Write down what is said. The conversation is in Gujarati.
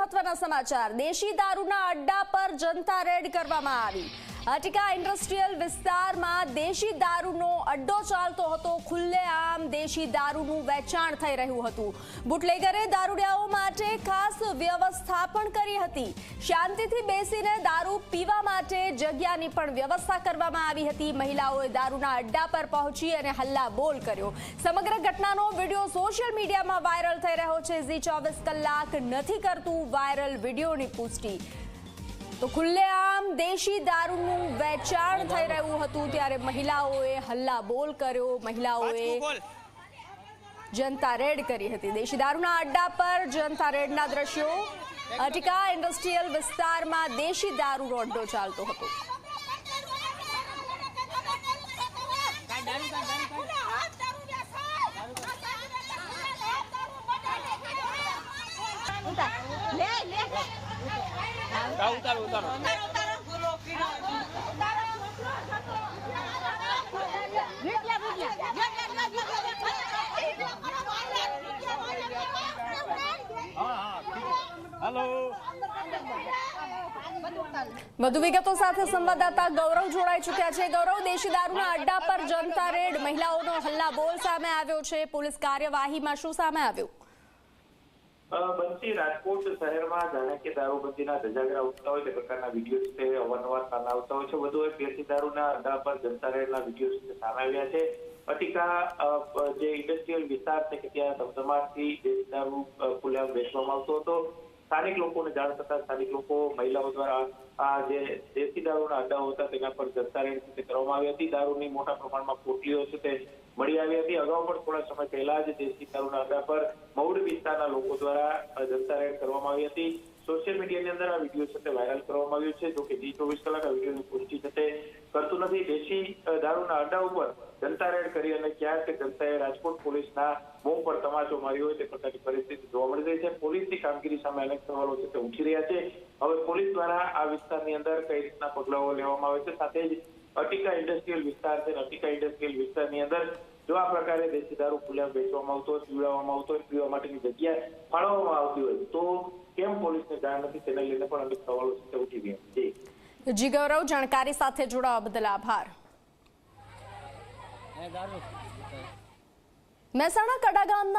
મહત્વના સમાચાર। દેશી દારૂના અડ્ડા પર જનતા રેડ કરવામાં આવી। આટિકા ઇન્ડસ્ટ્રીયલ વિસ્તારમાં દેશી દારૂનો અડ્ડો ચાલતો હતો। ખુલ્લેઆમ દેશી દારૂનું વેચાણ થઈ રહ્યું હતું। બુટલેગરે દારૂડિયાઓ માટે ખાસ વ્યવસ્થા પણ કરી હતી। શાંતિથી બેસીને દારૂ પીવા માટે જગ્યાની પણ વ્યવસ્થા કરવામાં આવી હતી। મહિલાઓએ દારૂના અડ્ડા પર પહોંચી અને હલ્લાબોલ કર્યો। સમગ્ર ઘટનાનો વિડીયો સોશિયલ મીડિયામાં વાયરલ થઈ રહ્યો છે। ઝી 24 કલાક નથી કરતું વાયરલ વિડીયોની પુષ્ટિ। તો ખુલ્લેઆમ દેશી દારૂનું વેચાણ થઈ રહ્યું હતું ત્યારે મહિલાઓએ હલ્લાબોલ કર્યો। મહિલાઓએ જનતા રેડ કરી હતી। દેશી દારૂના અડ્ડા પર જનતા રેડના દ્રશ્યો। આટિકા ઇન્ડસ્ટ્રીયલ વિસ્તારમાં દેશી દારૂનો અડ્ડો ચાલતો હતો। વધુ વિગતો સાથે સંવાદદાતા ગૌરવ જોડાઈ ચૂક્યા છે। ગૌરવ, દેશી દારૂના અડ્ડા પર જનતા રેડ, મહિલાઓનો હલ્લાબોલ સામે આવ્યો છે। પોલીસ કાર્યવાહીમાં શું સામે આવ્યું? બંસી રાજકોટ શહેરમાં જાણે કે દારૂબંધીના ધજાગરા ઉઠતા હોય તે પ્રકારના વિડીયો છે અવારનવાર સામે આવતા હોય છે। વધુ એક દેશી દારૂના અડ્ડા પર જનતા રેડના વિડીયો સામે આવ્યા છે। આટિકા જે ઇન્ડસ્ટ્રીયલ વિસ્તાર છે કે ત્યાં ધમધમાટથી દેશી દારૂ ખુલ્લેઆમ વેચવામાં આવતો હતો। સ્થાનિક લોકોને જાણ થતા સ્થાનિક લોકો મહિલાઓ દ્વારા આ જે દેશી દારૂના અડ્ડાઓ હતા તેના પર જનતા રેડ કરવામાં આવી હતી। દારૂની મોટા પ્રમાણમાં પોટલીઓ છે તે મળી આવી હતી। અગાઉ પણ થોડા સમય પહેલા જ દેશી દારૂના અડ્ડા પર મહુડ વિસ્તારના લોકો દ્વારા જનતા રેડ કરવામાં આવી હતી। સોશિયલ મીડિયાની અંદર આ વિડીયો છે તે વાયરલ કરવામાં આવ્યો છે। જોકે જી 24 કલાક આ વિડીયોની પુષ્ટિ છે તે કરતું નથી। દેશી દારૂના અડ્ડા ઉપર જનતા રેડ કરી અને ક્યાંક જનતાએ રાજકોટ પોલીસના મોં પર તમાચો માર્યો હોય તે પ્રકારની પરિસ્થિતિ જોવા મળી રહી છે। પોલીસની કામગીરી સામે અનેક સવાલો છે તે ઉઠી રહ્યા છે। હવે પોલીસ દ્વારા આ વિસ્તારની અંદર કઈ રીતના પગલાઓ લેવામાં આવે છે, સાથે જ આટિકા ઇન્ડસ્ટ્રીયલ વિસ્તાર છે, આટિકા ઇન્ડસ્ટ્રીયલ વિસ્તારની અંદર જો આ પ્રકારે દેશી દારૂ ખુલ્લેઆમ વેચવામાં આવતો હોય, પીવડાવવામાં આવતો હોય, પીવા માટેની જગ્યા ફાળવવામાં આવતી હોય તો કેમ પોલીસને જાણ નથી, તેને લઈને પણ અનેક સવાલો છે તે ઉઠી રહ્યા છે। જી ગૌરવ, જાણકારી સાથે જોડાવા બદલ આભાર। મહેસાણા કડા ગામના